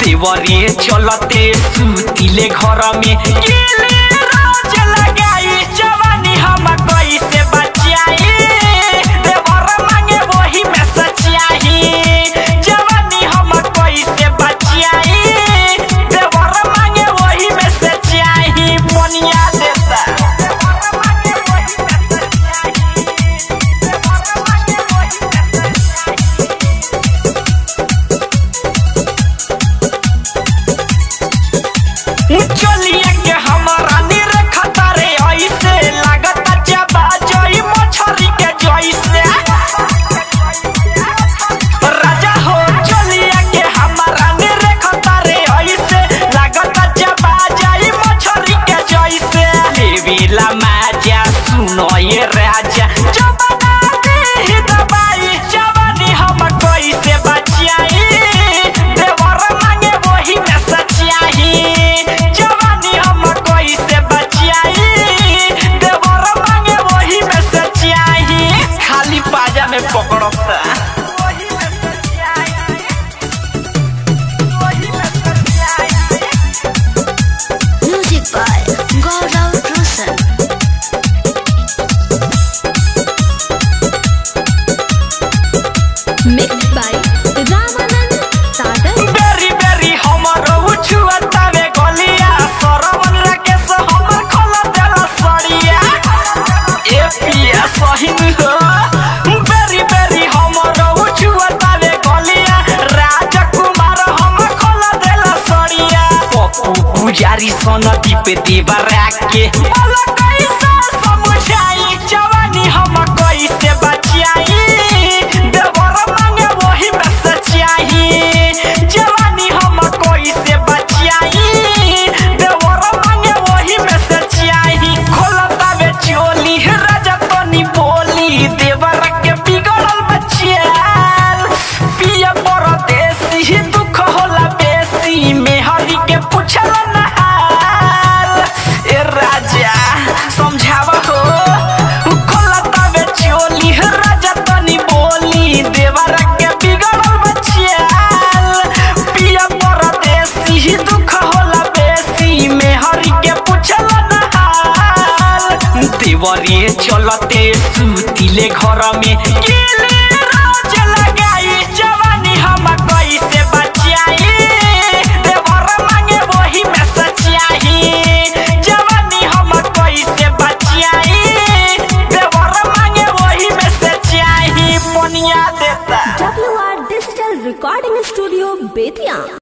देवरे चलते सुतिले घर में केले राज लगाई जवानी हम कैसे बचाई देवर मांगे वही में सच्चाई जवानी हम कैसे बचाई देवर मांगे वही में सच्चाई बनिया देता देवर मांगे वही में सच्चाई देवर मांगे वही में चलिए के हमारा निरखता रे ऐसे लागता जबा जोई मछरी के जैसे राजा हो चलिए के हमारा निरखता रे ऐसे लागता जबा जोई मछरी के जैसे लेविला माजा सुनो ये राजा जबाना दे दबाई जवानी हम कैसे बचाई देवर मांगे वही में सच्चाई पकड़ता music by Gaurav Roshan mix by Ramanand Sagar बेरी बेरी हमरो छुअता वे गलिया सरवन राकेश हमर खोला देला सड़िया ए पिया सहिन हो पुजारी सन दीप देवरा के बोला कैसे समझाई जवानी हम कैसे बचाई देवर मांगे वही में सच्चाई जवानी हम कैसे बचाई देवर मांगे वही में सच्चाई खोलता वे चोली राजा तनी बोली देवर के बिगड़ल बचियाल पिया परदेसी दुख होला बेसी मेहरी के पूछल देवरे चलते सुतिले घर में केले